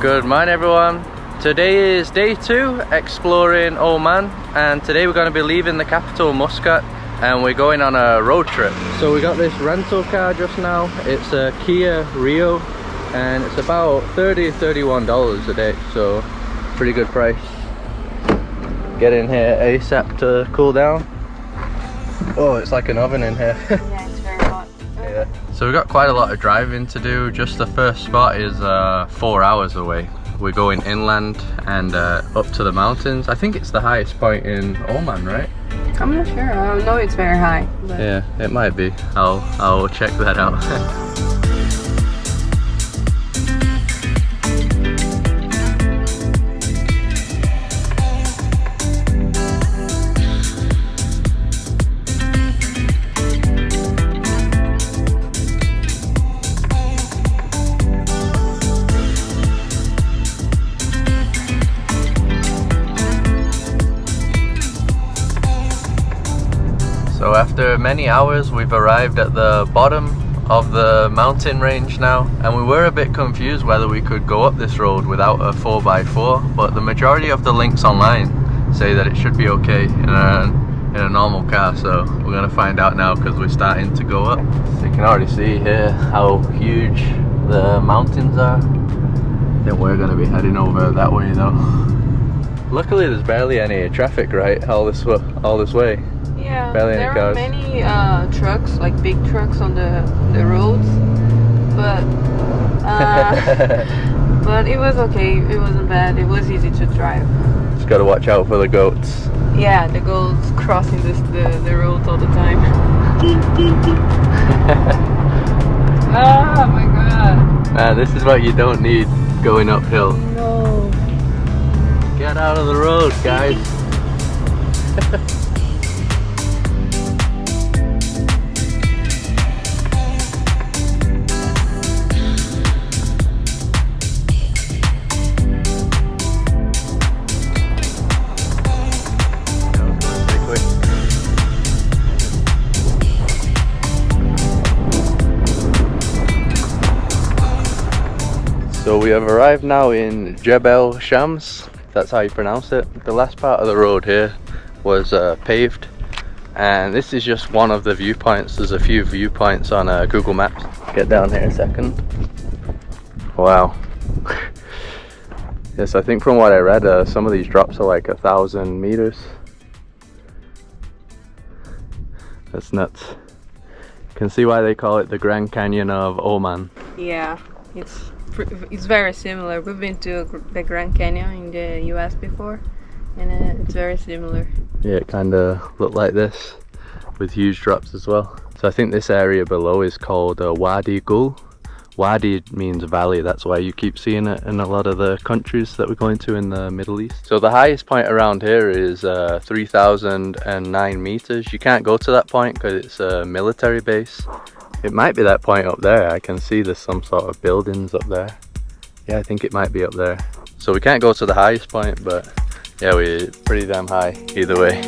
Good morning everyone. Today is day 2 exploring Oman, and today we're going to be leaving the capital Muscat and we're going on a road trip. So we got this rental car just now. It's a Kia Rio and it's about $31 a day, so pretty good price. Get in here ASAP to cool down. Oh, it's like an oven in here. Yeah, it's very hot. Yeah. So we've got quite a lot of driving to do. Just the first spot is 4 hours away. We're going inland and up to the mountains. I think it's the highest point in Oman, right? I'm not sure. I know it's very high. But... yeah, it might be. I'll check that out. So after many hours we've arrived at the bottom of the mountain range now, and we were a bit confused whether we could go up this road without a 4x4, but the majority of the links online say that it should be okay in a normal car, so we're going to find out now because we're starting to go up. So you can already see here how huge the mountains are. I think we're going to be heading over that way though. Luckily there's barely any traffic, right, all this way. Yeah, barely any there cars. are many trucks, like big trucks on the roads, but but it was okay. It wasn't bad. It was easy to drive. Just gotta watch out for the goats. Yeah, the goats crossing the roads all the time. Oh my god! Man, this is what you don't need going uphill. No. Get out of the road, guys. So we have arrived now in Jebel Shams, that's how you pronounce it. The last part of the road here was paved, and this is just one of the viewpoints. There's a few viewpoints on Google Maps. Get down here a second. Wow. Yes, I think from what I read, some of these drops are like 1,000 meters. That's nuts. You can see why they call it the Grand Canyon of Oman. Yeah, it's very similar. We've been to the Grand Canyon in the US before, and it's very similar. Yeah, it kind of looked like this with huge drops as well. So I think this area below is called Wadi Gul. Wadi means valley, that's why you keep seeing it in a lot of the countries that we're going to in the Middle East. So the highest point around here is 3,009 meters. You can't go to that point because it's a military base. It might be that point up there. I can see there's some sort of buildings up there. Yeah, I think it might be up there. So we can't go to the highest point, but yeah, we're pretty damn high either way.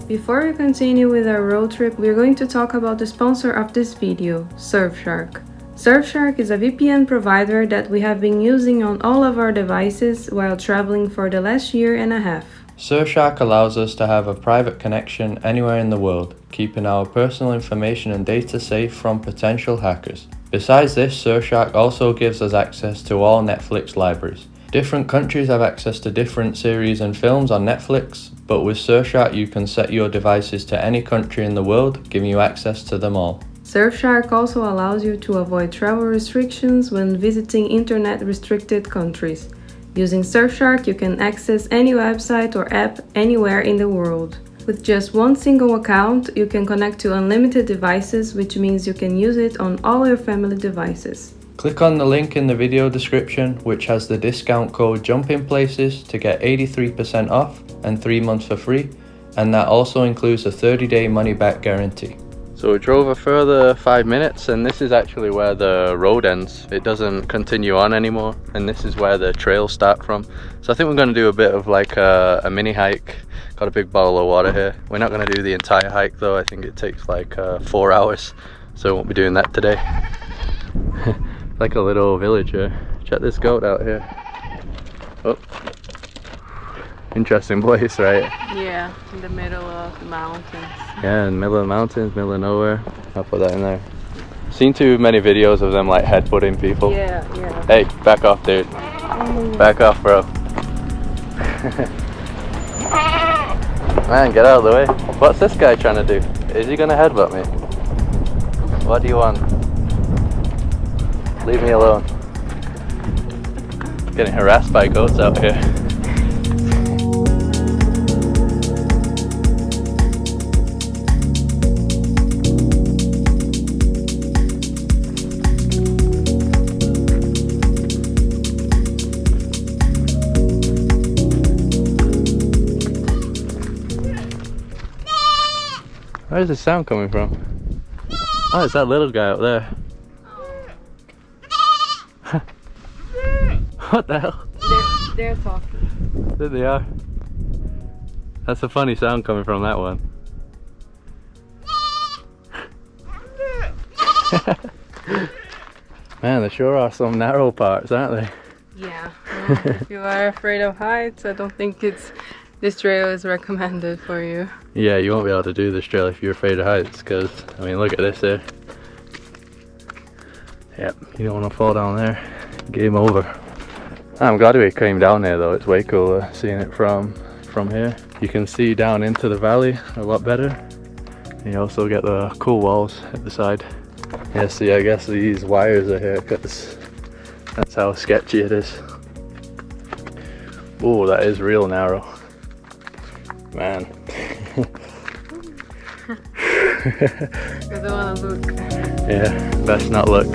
Before we continue with our road trip, we're going to talk about the sponsor of this video, Surfshark. Surfshark is a VPN provider that we have been using on all of our devices while traveling for the last year and a half. Surfshark allows us to have a private connection anywhere in the world, keeping our personal information and data safe from potential hackers. Besides this, Surfshark also gives us access to all Netflix libraries. Different countries have access to different series and films on Netflix, but with Surfshark you can set your devices to any country in the world, giving you access to them all. Surfshark also allows you to avoid travel restrictions when visiting internet-restricted countries. Using Surfshark, you can access any website or app anywhere in the world. With just one single account, you can connect to unlimited devices, which means you can use it on all your family devices. Click on the link in the video description, which has the discount code JUMPINPLACES to get 83% off and 3 months for free, and that also includes a 30-day money-back guarantee. So we drove a further 5 minutes, and this is actually where the road ends. It doesn't continue on anymore, and this is where the trails start from. So I think we're going to do a bit of like a mini hike. Got a big bottle of water here. We're not going to do the entire hike though. I think it takes like 4 hours, so we won't be doing that today. Like a little village here. Check this goat out here. Oh, interesting place, right? Yeah, in the middle of the mountains. Yeah, in the middle of the mountains, middle of nowhere. I'll put that in there. Seen too many videos of them like headbutting people. Yeah, yeah. Hey, back off, dude. Back off, bro. Man, get out of the way. What's this guy trying to do? Is he gonna headbutt me? What do you want? Leave me alone. Getting harassed by goats out here. Where's the sound coming from? Oh, it's that little guy up there. What the hell? They're talking. There they are. That's a funny sound coming from that one. Man, there sure are some narrow parts, aren't they? Yeah. If you are afraid of heights, I don't think this trail is recommended for you. Yeah, you won't be able to do this trail if you're afraid of heights, because, I mean, look at this here. Yep, you don't want to fall down there. Game over. I'm glad we came down here though. It's way cooler seeing it from here. You can see down into the valley a lot better. And you also get the cool walls at the side. Yeah, see, I guess these wires are here because that's how sketchy it is. Oh, that is real narrow. Man. I don't want to look. Yeah, best not look.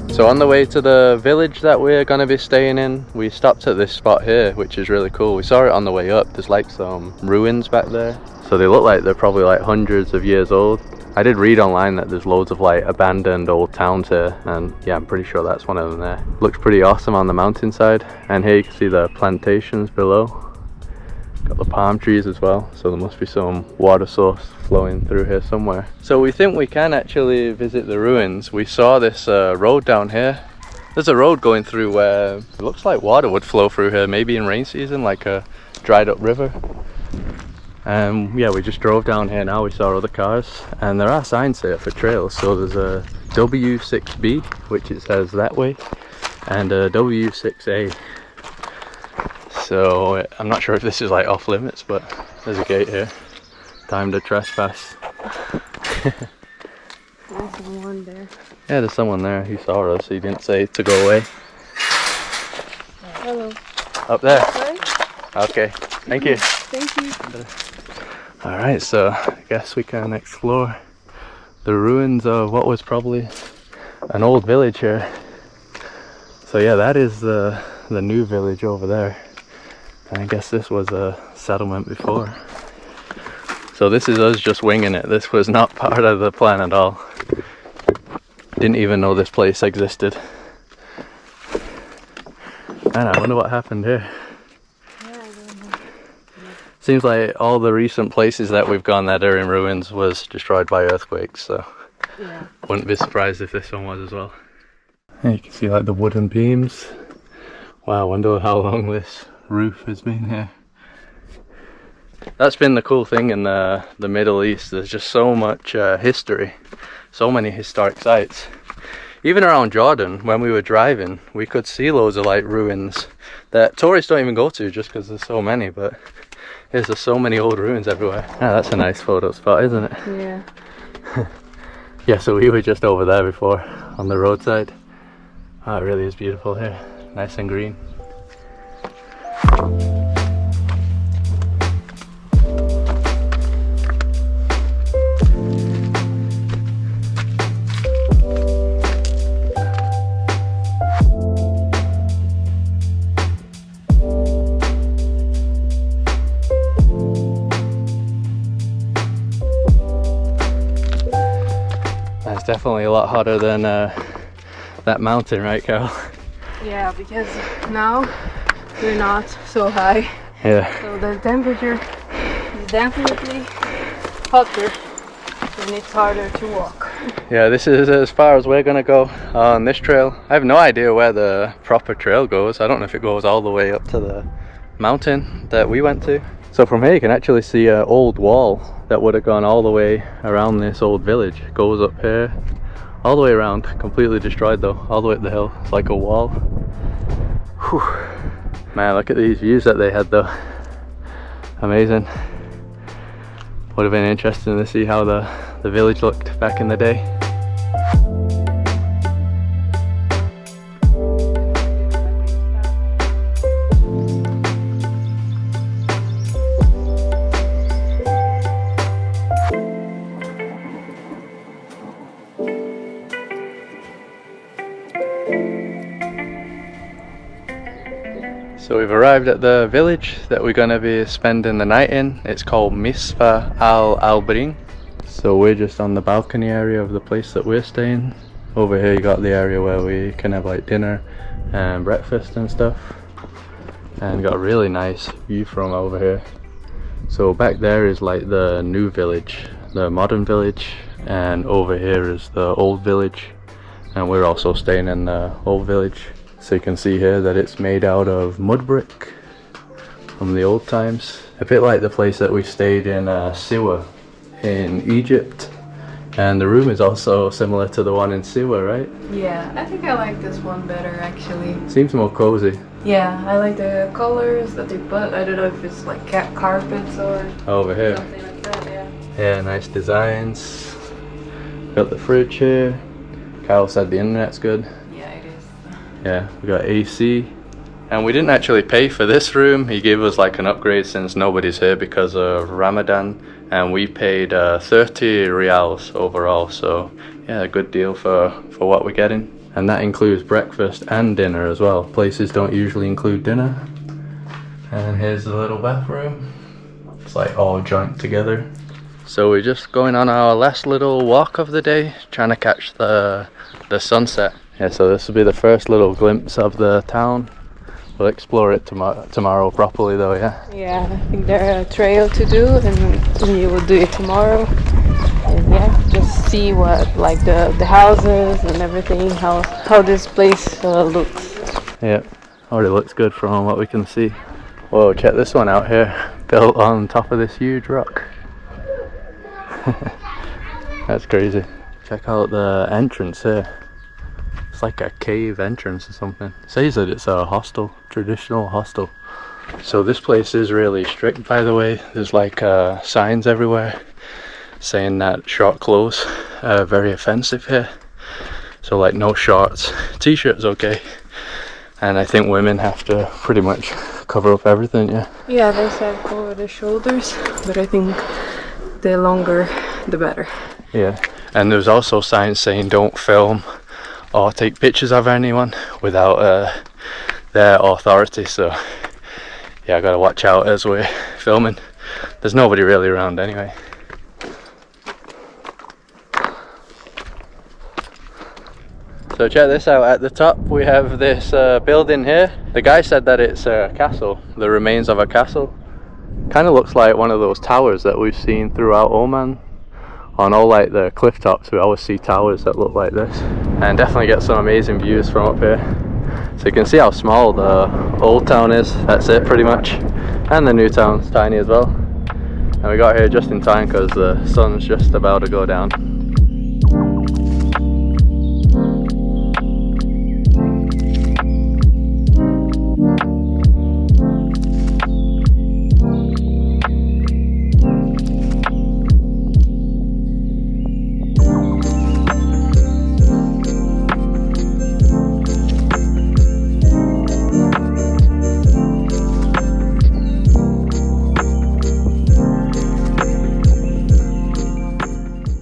So on the way to the village that we're going to be staying in, we stopped at this spot here, which is really cool. We saw it on the way up. There's like some ruins back there. So they look like they're probably like hundreds of years old. I did read online that there's loads of like abandoned old towns here, and yeah, I'm pretty sure that's one of them there. Looks pretty awesome on the mountainside. And here you can see the plantations below. Got the palm trees as well, so there must be some water source flowing through here somewhere. So we think we can actually visit the ruins. We saw this road down here. There's a road going through where it looks like water would flow through here, maybe in rain season, like a dried up river. Yeah, we just drove down here now. We saw other cars, and there are signs here for trails. So there's a W6B, which it says that way, and a W6A. So I'm not sure if this is like off limits, but there's a gate here. Time to trespass. There's someone there. Yeah, there's someone there. He saw us. He didn't say to go away. Hello. Up there. Hi. Okay. Thank you. Thank you. All right. So I guess we can explore the ruins of what was probably an old village here. So yeah, that is the new village over there. And I guess this was a settlement before. So this is us just winging it. This was not part of the plan at all. Didn't even know this place existed. Man, I wonder what happened here. Yeah, I don't know. Seems like all the recent places that we've gone that are in ruins was destroyed by earthquakes, so Yeah. wouldn't be surprised if this one was as well. And you can see like the wooden beams Wow, I wonder how long this roof has been here. That's been the cool thing in the Middle East. There's just so much history, so many historic sites. Even around Jordan, when we were driving, we could see loads of like ruins that tourists don't even go to just because there's so many, but there's just so many old ruins everywhere. Ah, that's a nice photo spot, isn't it? Yeah. Yeah, so we were just over there before on the roadside. Oh, it really is beautiful here, nice and green. That's definitely a lot hotter than that mountain, right, Carol? Yeah, because now we're not so high. Yeah. So the temperature is definitely hotter and it's harder to walk. Yeah, this is as far as we're gonna go on this trail. I have no idea where the proper trail goes. I don't know if it goes all the way up to the mountain that we went to. So from here you can actually see an old wall that would have gone all the way around this old village. It goes up here, all the way around, completely destroyed though, all the way up the hill. It's like a wall. Whew. Man, look at these views that they had though. Amazing. Would have been interesting to see how the village looked back in the day. So we've arrived at the village that we're going to be spending the night in. It's called Misfat Abriyeen. So we're just on the balcony area of the place that we're staying. Over here you got the area where we can have like dinner and breakfast and stuff. And got a really nice view from over here. So back there is like the new village, the modern village. And over here is the old village. And we're also staying in the old village. So you can see here that it's made out of mud brick from the old times. A bit like the place that we stayed in Siwa in Egypt. And the room is also similar to the one in Siwa, right? Yeah, I think I like this one better actually. Seems more cozy. Yeah, I like the colors that they put. I don't know if it's like carpets or Over here. something like that, yeah. Yeah, nice designs. Got the fridge here. Kyle said the internet's good. Yeah, we got AC. And we didn't actually pay for this room. He gave us like an upgrade since nobody's here because of Ramadan. And we paid 30 riyals overall. So yeah, a good deal for what we're getting. And that includes breakfast and dinner as well. Places don't usually include dinner. And here's the little bathroom. It's like all joined together. So we're just going on our last little walk of the day, trying to catch the sunset. Yeah, so this will be the first little glimpse of the town. We'll explore it tomorrow properly though, yeah? Yeah, I think there's a trail to do and we will do it tomorrow. And yeah, just see what, like the houses and everything, how this place looks. Yeah, already looks good from what we can see. Whoa, check this one out here. Built on top of this huge rock. That's crazy. Check out the entrance here. It's like a cave entrance or something. It says that it's a hostel, traditional hostel. So this place is really strict, by the way. There's like signs everywhere saying that short clothes are very offensive here. So like no shorts, t-shirts okay. And I think women have to pretty much cover up everything, yeah? Yeah, they said cover the shoulders, but I think the longer the better. Yeah, and there's also signs saying don't film or take pictures of anyone without their authority, so yeah, I gotta watch out as we're filming. There's nobody really around anyway. So check this out, at the top we have this building here. The guy said that it's a castle, the remains of a castle. Kind of looks like one of those towers that we've seen throughout Oman. On all like the cliff tops we always see towers that look like this. And definitely get some amazing views from up here. So you can see how small the old town is. That's it pretty much. And the new town's tiny as well. And we got here just in time because the sun's just about to go down.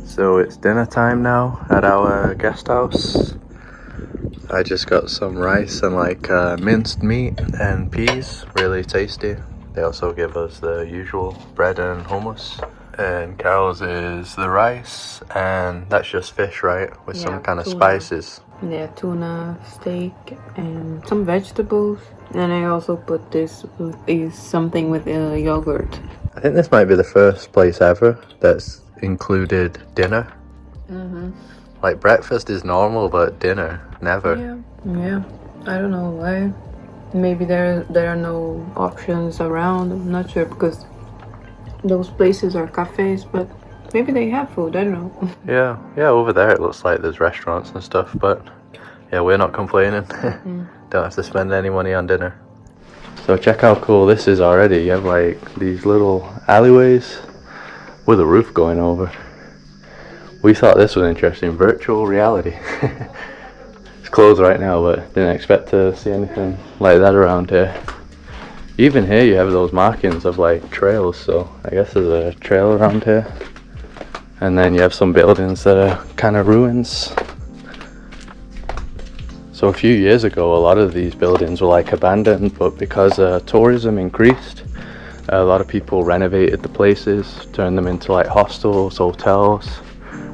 So it's dinner time now at our guest house. I just got some rice and like minced meat and peas, really tasty. They also give us the usual bread and hummus. And Carol's is the rice, and that's just fish, right? With some kind of spices. Yeah, tuna, steak, and some vegetables. And I also put this is something with yogurt. I think this might be the first place ever that's included dinner. Like breakfast is normal, but dinner never. Yeah, I don't know why. Maybe there are no options around. I'm not sure, because those places are cafes, but maybe they have food. I don't know. Yeah, over there it looks like there's restaurants and stuff, but yeah, we're not complaining. Don't have to spend any money on dinner. So check how cool this is already. You have like these little alleyways with a roof going over. We thought this was interesting, virtual reality. It's closed right now, but didn't expect to see anything like that around here. Even here you have those markings of like trails, so I guess there's a trail around here. And then you have some buildings that are kind of ruins. So a few years ago a lot of these buildings were like abandoned, but because tourism increased, a lot of people renovated the places, turned them into like hostels, hotels,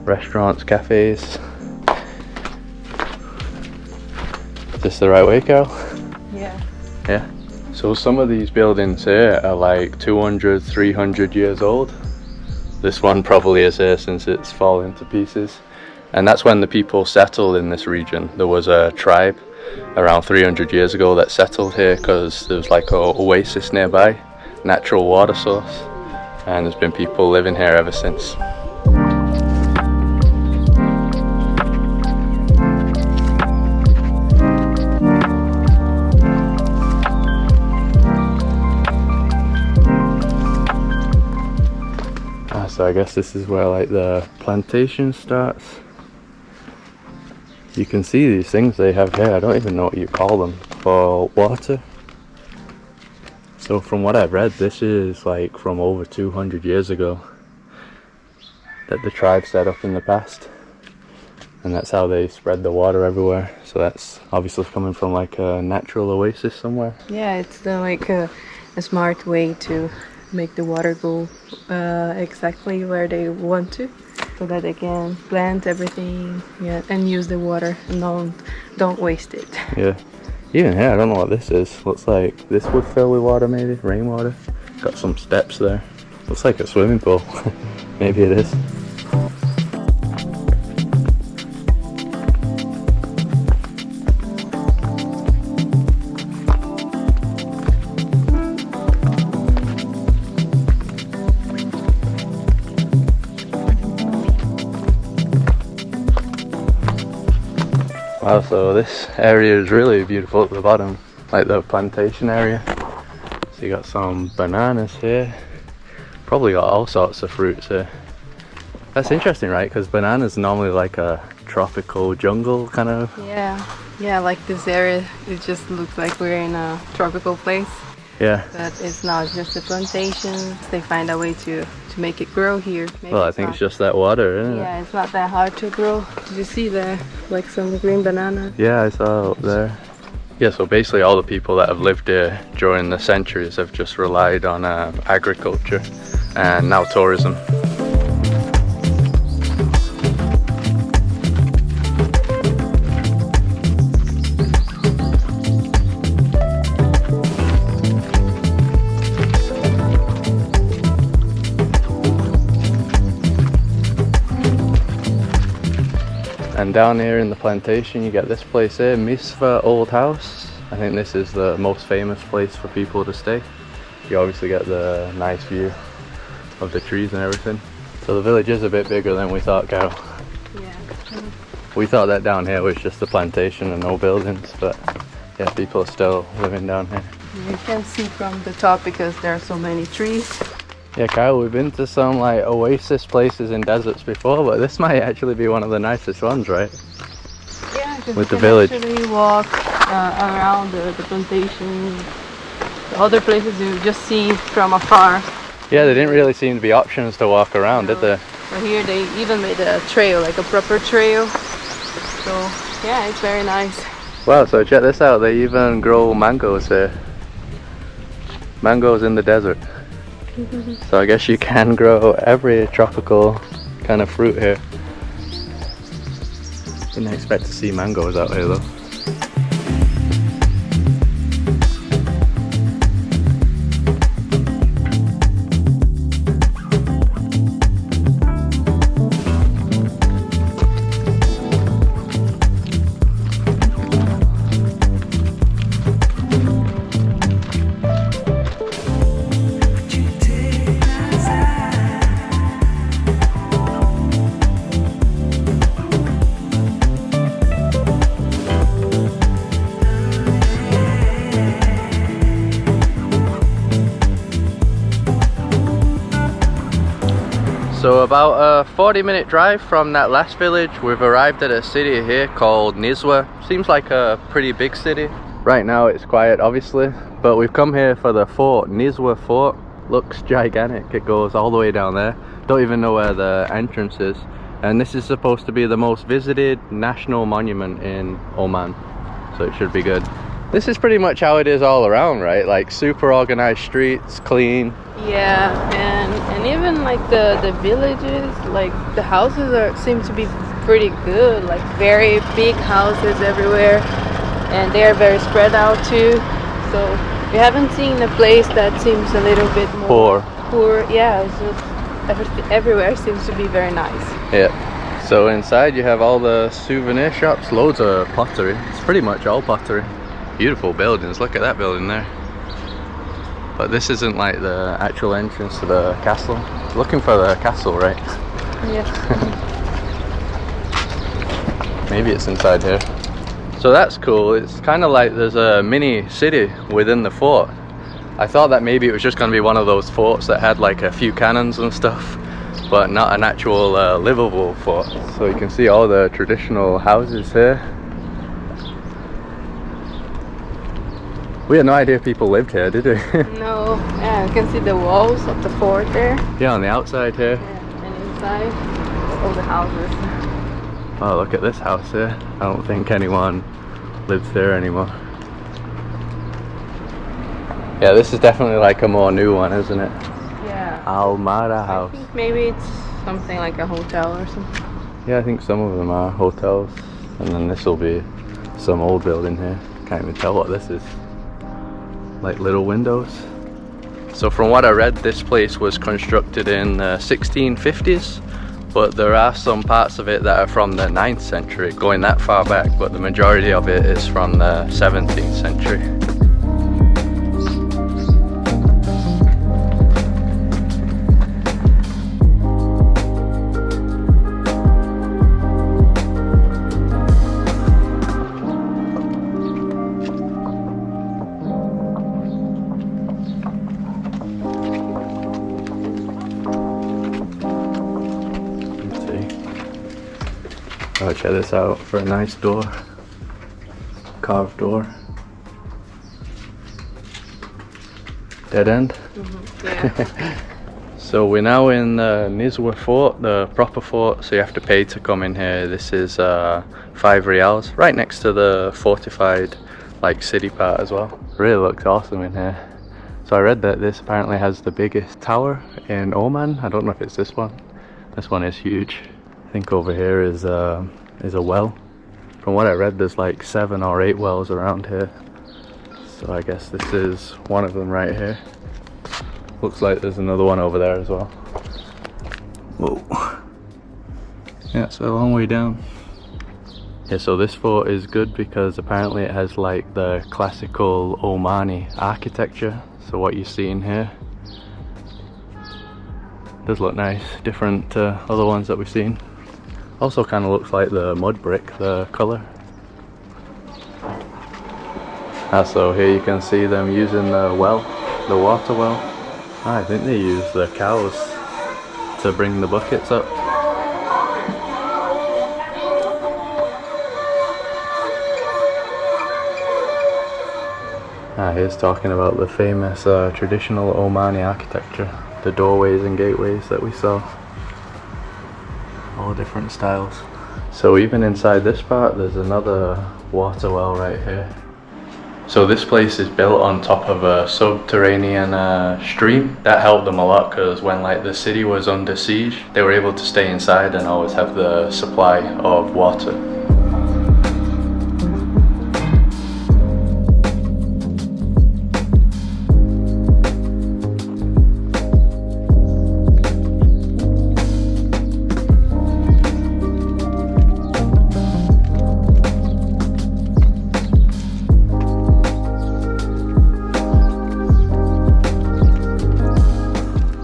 restaurants, cafes. Is this the right way, Carol? Yeah. So some of these buildings here are like 200, 300 years old. This one probably is here since it's fallen to pieces. And that's when the people settled in this region. There was a tribe around 300 years ago that settled here because there was like an oasis nearby, natural water source. And there's been people living here ever since. So I guess this is where like the plantation starts. You can see these things they have here. I don't even know what you call them, for water. So from what I've read, this is like from over 200 years ago that the tribe set up in the past, and that's how they spread the water everywhere. So that's obviously coming from like a natural oasis somewhere. Yeah, it's like a smart way to make the water go exactly where they want to, so that they can plant everything, and use the water and don't waste it. Yeah, even here I don't know what this is. Looks like this would fill with water, maybe rainwater. Got some steps there. Looks like a swimming pool. Maybe it is. Wow, so this area is really beautiful at the bottom, like the plantation area. So you got some bananas here, probably got all sorts of fruits here. That's interesting, right? Because bananas normally like a tropical jungle kind of. Yeah, like this area, it just looks like we're in a tropical place. Yeah. But it's not just the plantations. They find a way to make it grow here. Maybe well, I think it's just that water, isn't it? Yeah, it's not that hard to grow. Did you see there, like some green bananas? Yeah, I saw up there. Yeah, so basically all the people that have lived here during the centuries have just relied on agriculture and now tourism. And down here in the plantation you get this place here, Misfat old house. I think this is the most famous place for people to stay. You obviously get the nice view of the trees and everything. So the village is a bit bigger than we thought, Carol. Yeah. We thought that down here was just a plantation and no buildings, but yeah, people are still living down here. You can see from the top because there are so many trees. Yeah, Kyle, we've been to some like oasis places in deserts before, but this might actually be one of the nicest ones, right? Yeah, because With you the can village. actually walk around the plantations. The other places you just see from afar. Yeah, there didn't really seem to be options to walk around, did there? But here they even made a trail, like a proper trail. So yeah, it's very nice. Wow, so check this out, they even grow mangoes here. Mangoes in the desert. So I guess you can grow every tropical kind of fruit here. Didn't expect to see mangoes out here though. So about a 40-minute drive from that last village, we've arrived at a city here called Nizwa. Seems like a pretty big city. Right now it's quiet obviously, but we've come here for the fort. Nizwa Fort looks gigantic. It goes all the way down there. Don't even know where the entrance is. And this is supposed to be the most visited national monument in Oman. So it should be good. This is pretty much how it is all around, right? Like super organized streets, clean. Yeah, and even like the villages, like the houses seem to be pretty good, like very big houses everywhere, and they are very spread out too. So we haven't seen a place that seems a little bit more poor. Yeah, it's just everywhere seems to be very nice. Yeah. So inside you have all the souvenir shops, loads of pottery. It's pretty much all pottery. Beautiful buildings, look at that building there. But this isn't like the actual entrance to the castle. Looking for the castle, right? Yeah. Maybe it's inside here. So that's cool. It's kind of like there's a mini city within the fort. I thought that maybe it was just going to be one of those forts that had like a few cannons and stuff, but not an actual livable fort. So you can see all the traditional houses here. We had no idea people lived here, did we? No, yeah, you can see the walls of the fort there. Yeah, on the outside here. Yeah, and inside, all the houses. Oh, look at this house here. I don't think anyone lives there anymore. Yeah, this is definitely like a more new one, isn't it? Yeah. Almara house. I think maybe it's something like a hotel or something. Yeah, I think some of them are hotels. And then this will be some old building here. Can't even tell what this is. Like little windows. So from what I read, this place was constructed in the 1650s, but there are some parts of it that are from the 9th century, going that far back, but the majority of it is from the 17th century. Oh, check this out for a nice door. Carved door. Dead end. Yeah. So we're now in the Nizwa fort, the proper fort, so you have to pay to come in here. This is 5 rials, right next to the fortified like city part as well. Really looks awesome in here. So I read that this apparently has the biggest tower in Oman. I don't know if it's this one. This one is huge. I think over here is a well. From what I read, there's like 7 or 8 wells around here. So I guess this is one of them right here. Looks like there's another one over there as well. Whoa. Yeah, it's a long way down. Yeah, so this fort is good because apparently it has like the classical Omani architecture. So what you see in here does look nice, different to other ones that we've seen. Also kind of looks like the mud brick, the colour. So here you can see them using the well, the water well. I think they use the cows to bring the buckets up. Here's talking about the famous traditional Omani architecture, the doorways and gateways that we saw, all different styles. So even inside this part there's another water well right here. So this place is built on top of a subterranean stream. That helped them a lot because when like the city was under siege, they were able to stay inside and always have the supply of water.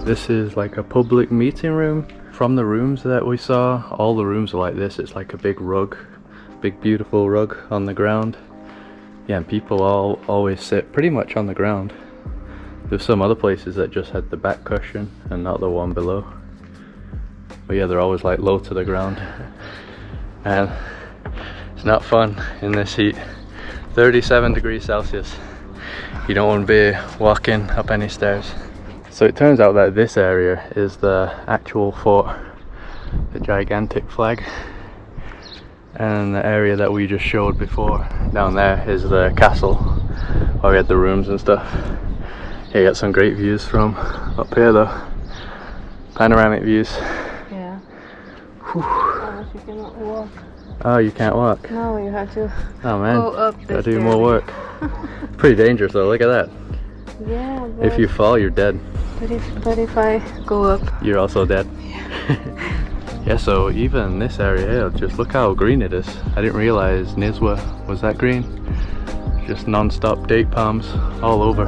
This is like a public meeting room. From the rooms that we saw, all the rooms are like this. It's like a big rug, big beautiful rug on the ground. Yeah, and people always sit pretty much on the ground. There's some other places that just had the back cushion and not the one below. But yeah, they're always like low to the ground. And it's not fun in this heat. 37 degrees Celsius. You don't want to be walking up any stairs. So it turns out that this area is the actual fort, the gigantic flag. And the area that we just showed before down there is the castle, where we had the rooms and stuff. Yeah, you got some great views from up here though. Panoramic views. Yeah. Whew. Oh, you cannot walk. Oh, you can't walk? No, you have to oh, man. go up this Gotta do more work. Pretty dangerous though, look at that. Yeah, but If you fall, you're dead. But if I go up, you're also dead. Yeah, so even this area here, just look how green it is. I didn't realize Nizwa was that green. Just non-stop date palms all over.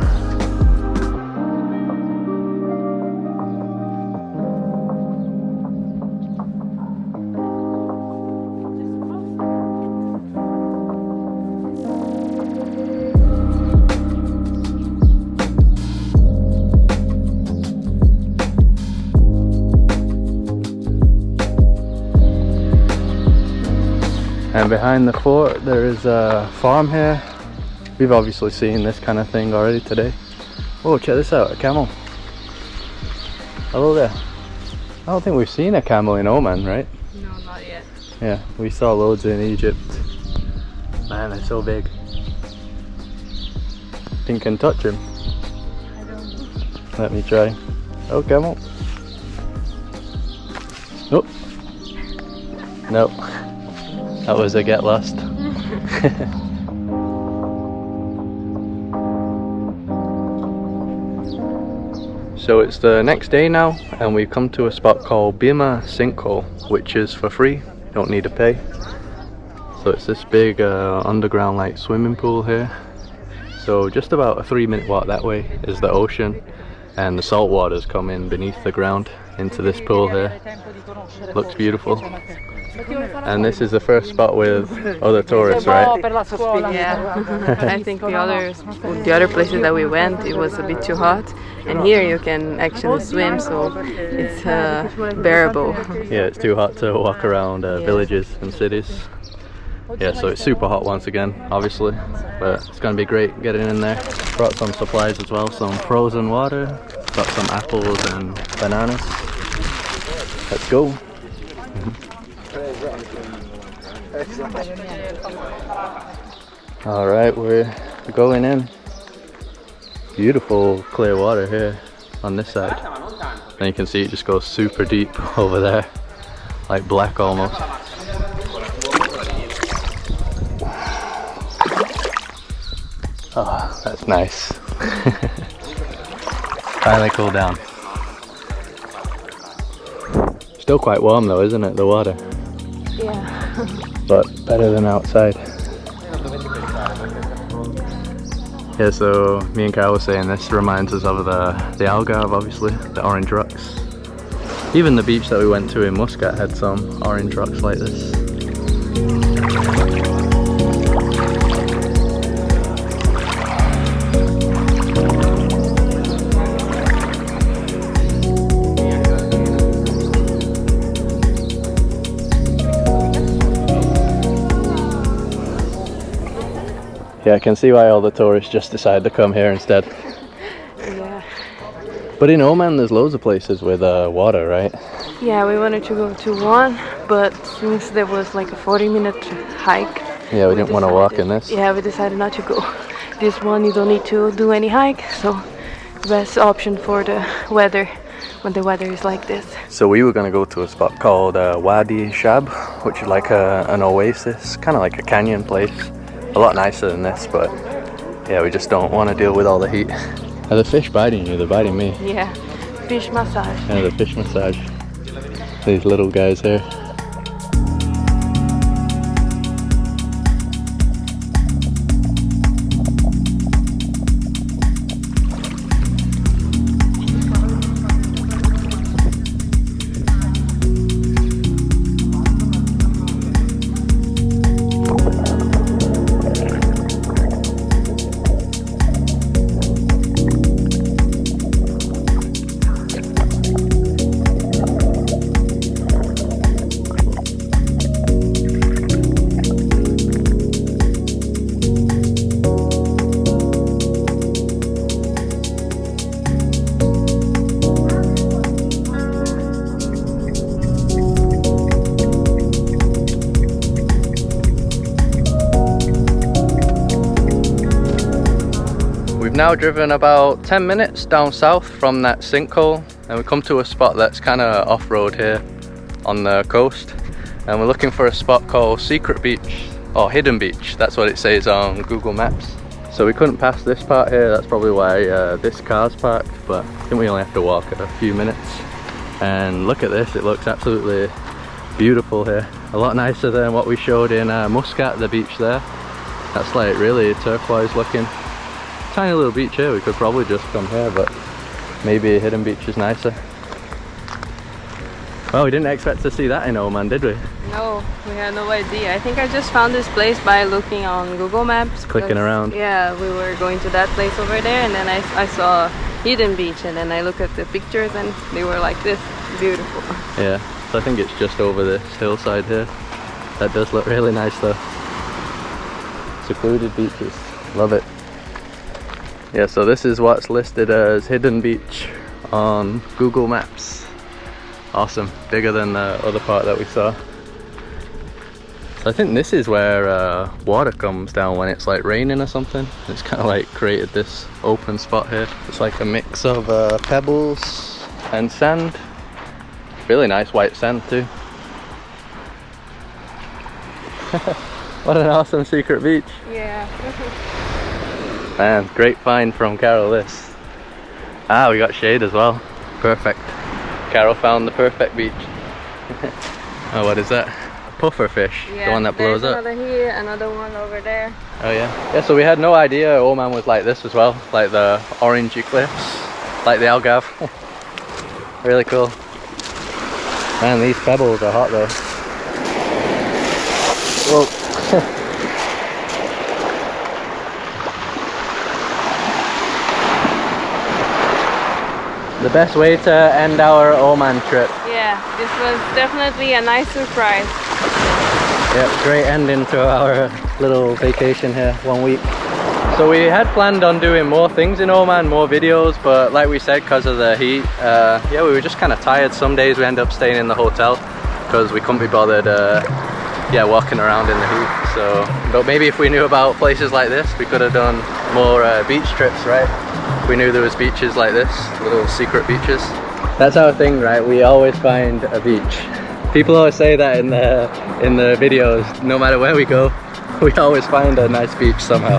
And behind the fort there is a farm here. We've obviously seen this kind of thing already today. Oh, check this out, a camel. Hello there. I don't think we've seen a camel in Oman, right? no, not yet. Yeah, we saw loads in Egypt. Man, they're so big. Think you can touch him? I don't know. Let me try. Oh, camel. Nope. Nope. That was a get lost. So it's the next day now, and we've come to a spot called Bimmah Sinkhole, which is for free. You don't need to pay. So it's this big underground like swimming pool here. So just about a 3-minute walk that way is the ocean, and the salt waters come in beneath the ground into this pool here. Looks beautiful. And this is the first spot with other tourists, right? Yeah. I think the other places that we went, it was a bit too hot, and here you can actually swim, so it's bearable. Yeah, it's too hot to walk around villages and cities. Yeah, so it's super hot once again, obviously, but it's gonna be great getting in there. Brought some supplies as well, some frozen water, got some apples and bananas. Let's go. Alright, we're going in. Beautiful clear water here on this side. And you can see it just goes super deep over there, like black almost. Oh, that's nice. Finally cool down. Still quite warm though, isn't it, the water? Yeah. but better than outside. Yeah, so me and Kyle were saying this reminds us of the Algarve, obviously, the orange rocks. Even the beach that we went to in Muscat had some orange rocks like this. Yeah, I can see why all the tourists just decide to come here instead. Yeah. But in Oman there's loads of places with water, right? Yeah, we wanted to go to one, but since there was like a 40-minute hike. Yeah, we didn't want to walk in this. Yeah, we decided not to go. This one you don't need to do any hike, so best option for the weather, when the weather is like this. So we were going to go to a spot called Wadi Shab, which is like an oasis, kind of like a canyon place. A lot nicer than this, but yeah, we just don't want to deal with all the heat. Are the fish biting you? They're biting me. Yeah, fish massage. Yeah, the fish massage. These little guys here. We've now driven about 10 minutes down south from that sinkhole, and we come to a spot that's kind of off-road here on the coast, and we're looking for a spot called Secret Beach or Hidden Beach. That's what it says on Google Maps. So we couldn't pass this part here, that's probably why this car's parked, but I think we only have to walk a few minutes. And look at this, it looks absolutely beautiful here. A lot nicer than what we showed in Muscat, the beach there. That's like really turquoise looking. Tiny little beach here, we could probably just come here, but maybe a Hidden Beach is nicer. Well, we didn't expect to see that in Oman, did we? No, we had no idea. I think I just found this place by looking on Google Maps. Clicking around. Yeah, we were going to that place over there, and then I saw Hidden Beach, and then I looked at the pictures and they were like this, beautiful. Yeah, so I think it's just over this hillside here. That does look really nice though. Secluded beaches, love it. Yeah, so this is what's listed as Hidden Beach on Google Maps. Awesome, bigger than the other part that we saw. So I think this is where water comes down when it's like raining or something. It's kind of like created this open spot here. It's like a mix of pebbles and sand. Really nice white sand too. What an awesome secret beach. Yeah. Man, great find from Carol this. Ah, we got shade as well. Perfect. Carol found the perfect beach. Oh, what is that? Puffer fish, Yeah, the one that blows up. Another here, another one over there. Oh yeah. Yeah, so we had no idea Oman was like this as well. Like the orangey cliffs, like the Algarve. Really cool. Man, these pebbles are hot though. Whoa. The best way to end our Oman trip. Yeah, this was definitely a nice surprise. Yep, great ending to our little vacation here, 1 week. So we had planned on doing more things in Oman, more videos, but like we said, because of the heat, yeah, we were just kind of tired. Some days we end up staying in the hotel because we couldn't be bothered yeah, walking around in the heat. So, but maybe if we knew about places like this, we could have done more beach trips, right? We knew there was beaches like this, little secret beaches. That's our thing, right? We always find a beach. People always say that in the videos. No matter where we go, we always find a nice beach somehow.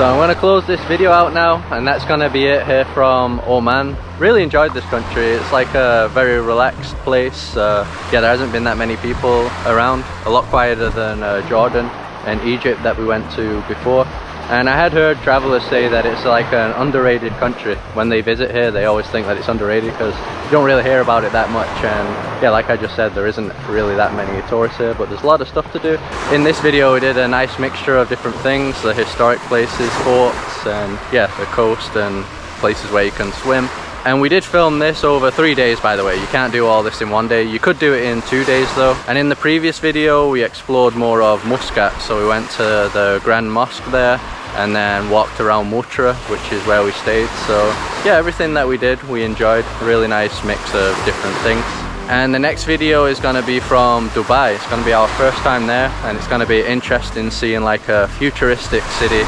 I'm going to close this video out now, and that's going to be it here from Oman. Really enjoyed this country. It's like a very relaxed place. Yeah, there hasn't been that many people around. A lot quieter than Jordan and Egypt that we went to before. And I had heard travelers say that it's like an underrated country. When they visit here, they always think that it's underrated because you don't really hear about it that much. And yeah, like I just said, there isn't really that many tourists here, but there's a lot of stuff to do. In this video, we did a nice mixture of different things, the historic places, forts, and yeah, the coast and places where you can swim. And we did film this over 3 days, by the way. You can't do all this in 1 day. You could do it in 2 days though. And in the previous video, we explored more of Muscat. So we went to the Grand Mosque there and then walked around Mutra, which is where we stayed. So yeah, everything that we did, we enjoyed. Really nice mix of different things. And the next video is going to be from Dubai. It's going to be our first time there, and it's going to be interesting seeing like a futuristic city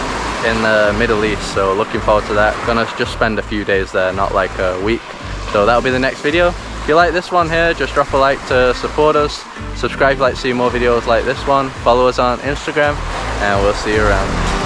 in the Middle East. So looking forward to that. Gonna just spend a few days there, not like a week. So that'll be the next video. If you like this one here, just drop a like to support us. Subscribe if you'd like to see more videos like this one. Follow us on Instagram, and we'll see you around.